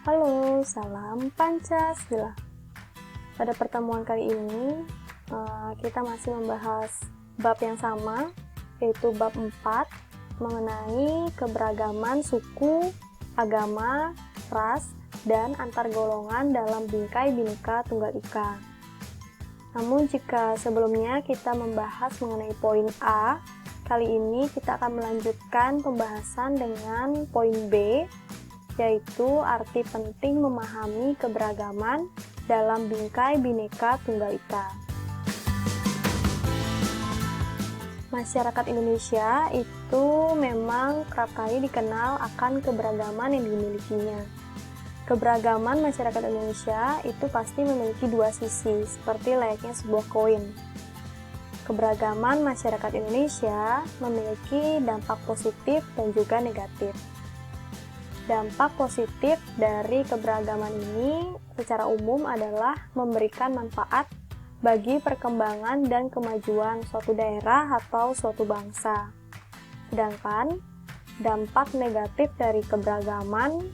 Halo, salam Pancasila. Pada pertemuan kali ini, kita masih membahas bab yang sama, yaitu bab 4, mengenai keberagaman suku, agama, ras, dan antar golongan dalam bingkai Bhinneka Tunggal Ika. Namun jika sebelumnya kita membahas mengenai poin A, kali ini kita akan melanjutkan pembahasan dengan poin B, yaitu arti penting memahami keberagaman dalam bingkai Bhinneka Tunggal Ika. Masyarakat Indonesia itu memang kerap kali dikenal akan keberagaman yang dimilikinya. Keberagaman masyarakat Indonesia itu pasti memiliki dua sisi, seperti layaknya sebuah koin. Keberagaman masyarakat Indonesia memiliki dampak positif dan juga negatif. Dampak positif dari keberagaman ini secara umum adalah memberikan manfaat bagi perkembangan dan kemajuan suatu daerah atau suatu bangsa. Sedangkan dampak negatif dari keberagaman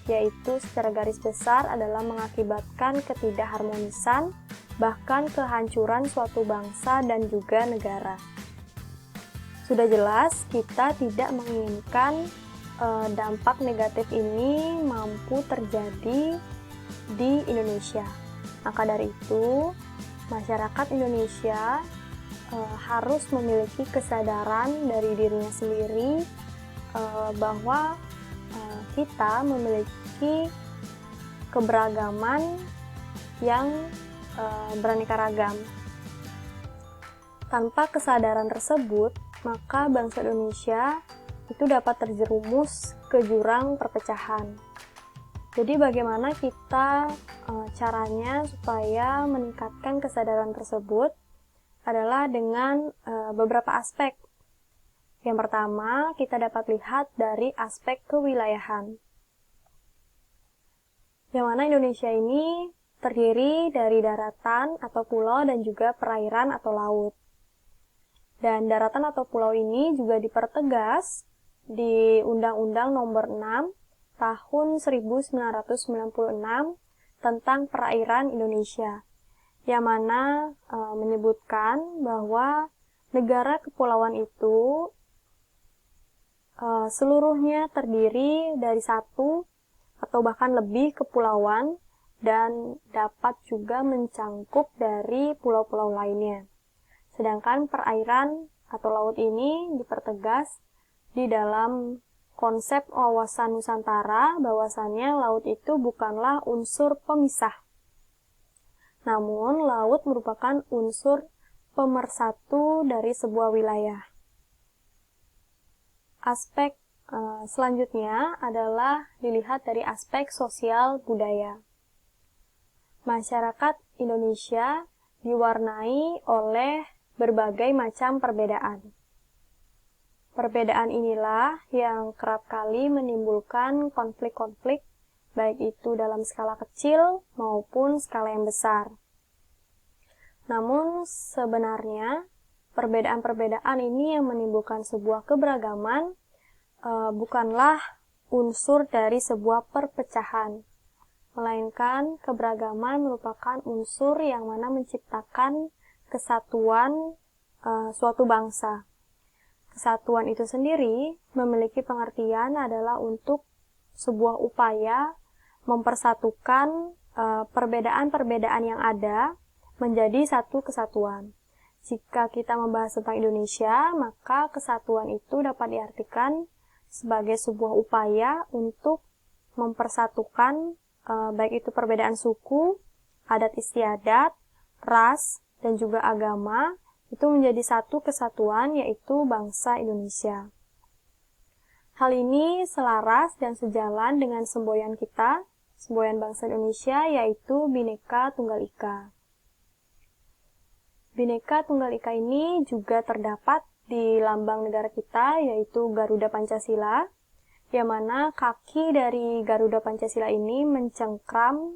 yaitu secara garis besar adalah mengakibatkan ketidakharmonisan, bahkan kehancuran suatu bangsa dan juga negara. Sudah jelas kita tidak menginginkan dampak negatif ini mampu terjadi di Indonesia. Maka dari itu, masyarakat Indonesia harus memiliki kesadaran dari dirinya sendiri bahwa kita memiliki keberagaman yang beraneka ragam. Tanpa kesadaran tersebut, maka bangsa Indonesia itu dapat terjerumus ke jurang perpecahan. Jadi bagaimana kita caranya supaya meningkatkan kesadaran tersebut adalah dengan beberapa aspek. Yang pertama, kita dapat lihat dari aspek kewilayahan. Yang mana Indonesia ini terdiri dari daratan atau pulau dan juga perairan atau laut. Dan daratan atau pulau ini juga dipertegas di Undang-Undang Nomor 6 Tahun 1996 tentang Perairan Indonesia, yang mana menyebutkan bahwa negara kepulauan itu seluruhnya terdiri dari satu atau bahkan lebih kepulauan dan dapat juga mencangkup dari pulau-pulau lainnya. Sedangkan perairan atau laut ini dipertegas di dalam konsep wawasan Nusantara bahwasannya laut itu bukanlah unsur pemisah. Namun, laut merupakan unsur pemersatu dari sebuah wilayah. Aspek selanjutnya adalah dilihat dari aspek sosial budaya. Masyarakat Indonesia diwarnai oleh berbagai macam perbedaan. Perbedaan inilah yang kerap kali menimbulkan konflik-konflik, baik itu dalam skala kecil maupun skala yang besar. Namun sebenarnya, perbedaan-perbedaan ini yang menimbulkan sebuah keberagaman bukanlah unsur dari sebuah perpecahan, melainkan keberagaman merupakan unsur yang mana menciptakan kesatuan suatu bangsa. Kesatuan itu sendiri memiliki pengertian adalah untuk sebuah upaya mempersatukan perbedaan-perbedaan yang ada menjadi satu kesatuan. Jika kita membahas tentang Indonesia, maka kesatuan itu dapat diartikan sebagai sebuah upaya untuk mempersatukan baik itu perbedaan suku, adat istiadat, ras, dan juga agama, itu menjadi satu kesatuan, yaitu bangsa Indonesia. Hal ini selaras dan sejalan dengan semboyan kita, semboyan bangsa Indonesia, yaitu Bhinneka Tunggal Ika. Bhinneka Tunggal Ika ini juga terdapat di lambang negara kita, yaitu Garuda Pancasila, yang mana kaki dari Garuda Pancasila ini mencengkram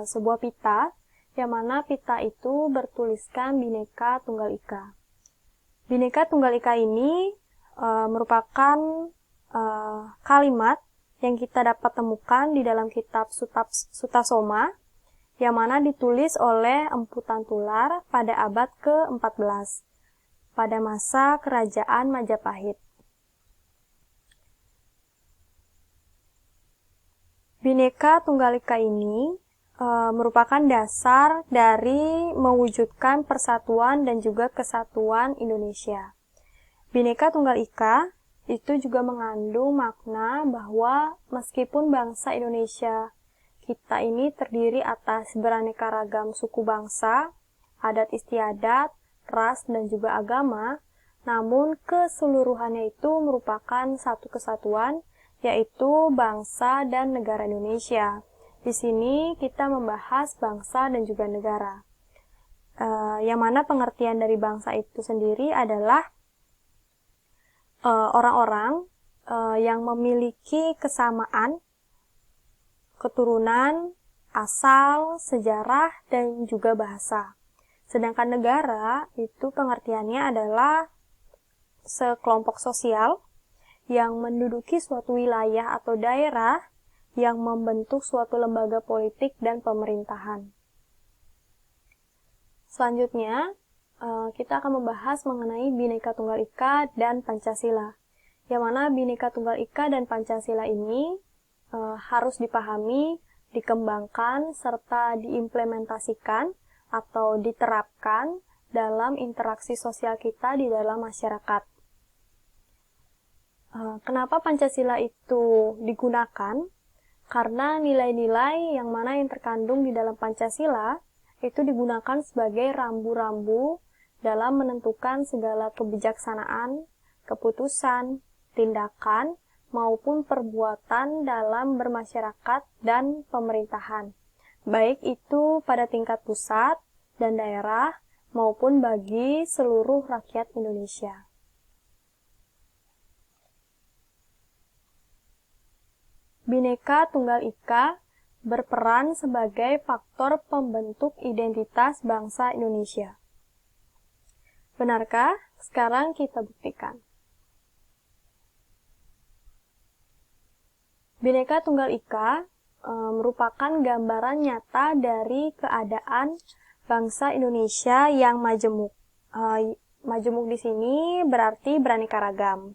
sebuah pita, yang mana pita itu bertuliskan Bhinneka Tunggal Ika. Bhinneka Tunggal Ika ini merupakan kalimat yang kita dapat temukan di dalam kitab Sutasoma, yang mana ditulis oleh Empu Tantular pada abad ke-14, pada masa Kerajaan Majapahit. Bhinneka Tunggal Ika ini merupakan dasar dari mewujudkan persatuan dan juga kesatuan Indonesia. Bhinneka Tunggal Ika itu juga mengandung makna bahwa meskipun bangsa Indonesia kita ini terdiri atas beraneka ragam suku bangsa, adat istiadat, ras, dan juga agama, namun keseluruhannya itu merupakan satu kesatuan, yaitu bangsa dan negara Indonesia. Di sini kita membahas bangsa dan juga negara. Yang mana pengertian dari bangsa itu sendiri adalah orang-orang yang memiliki kesamaan, keturunan, asal, sejarah, dan juga bahasa. Sedangkan negara itu pengertiannya adalah sekelompok sosial yang menduduki suatu wilayah atau daerah yang membentuk suatu lembaga politik dan pemerintahan. Selanjutnya, kita akan membahas mengenai Bhinneka Tunggal Ika dan Pancasila. Yang mana Bhinneka Tunggal Ika dan Pancasila ini harus dipahami, dikembangkan, serta diimplementasikan atau diterapkan dalam interaksi sosial kita di dalam masyarakat. Kenapa Pancasila itu digunakan? Karena nilai-nilai yang mana yang terkandung di dalam Pancasila itu digunakan sebagai rambu-rambu dalam menentukan segala kebijaksanaan, keputusan, tindakan, maupun perbuatan dalam bermasyarakat dan pemerintahan, baik itu pada tingkat pusat dan daerah maupun bagi seluruh rakyat Indonesia. Bhinneka Tunggal Ika berperan sebagai faktor pembentuk identitas bangsa Indonesia. Benarkah? Sekarang kita buktikan. Bhinneka Tunggal Ika merupakan gambaran nyata dari keadaan bangsa Indonesia yang majemuk. Majemuk di sini berarti beraneka ragam.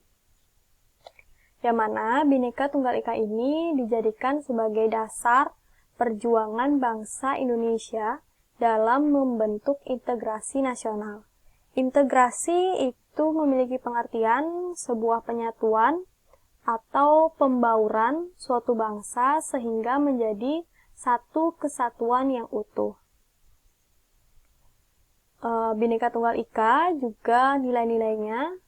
Yang mana Bhinneka Tunggal Ika ini dijadikan sebagai dasar perjuangan bangsa Indonesia dalam membentuk integrasi nasional. Integrasi itu memiliki pengertian sebuah penyatuan atau pembauran suatu bangsa sehingga menjadi satu kesatuan yang utuh. Bhinneka Tunggal Ika juga nilai-nilainya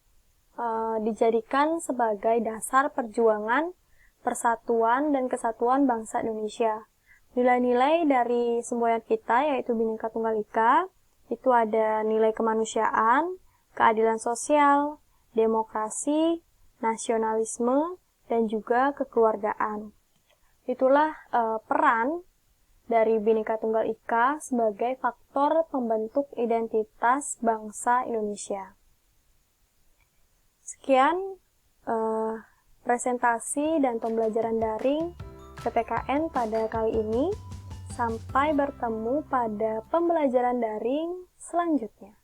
dijadikan sebagai dasar perjuangan, persatuan, dan kesatuan bangsa Indonesia. Nilai-nilai dari semboyan kita, yaitu Bhinneka Tunggal Ika, itu ada nilai kemanusiaan, keadilan sosial, demokrasi, nasionalisme, dan juga kekeluargaan. Itulah peran dari Bhinneka Tunggal Ika sebagai faktor pembentuk identitas bangsa Indonesia. Sekian presentasi dan pembelajaran daring PPKN pada kali ini. Sampai bertemu pada pembelajaran daring selanjutnya.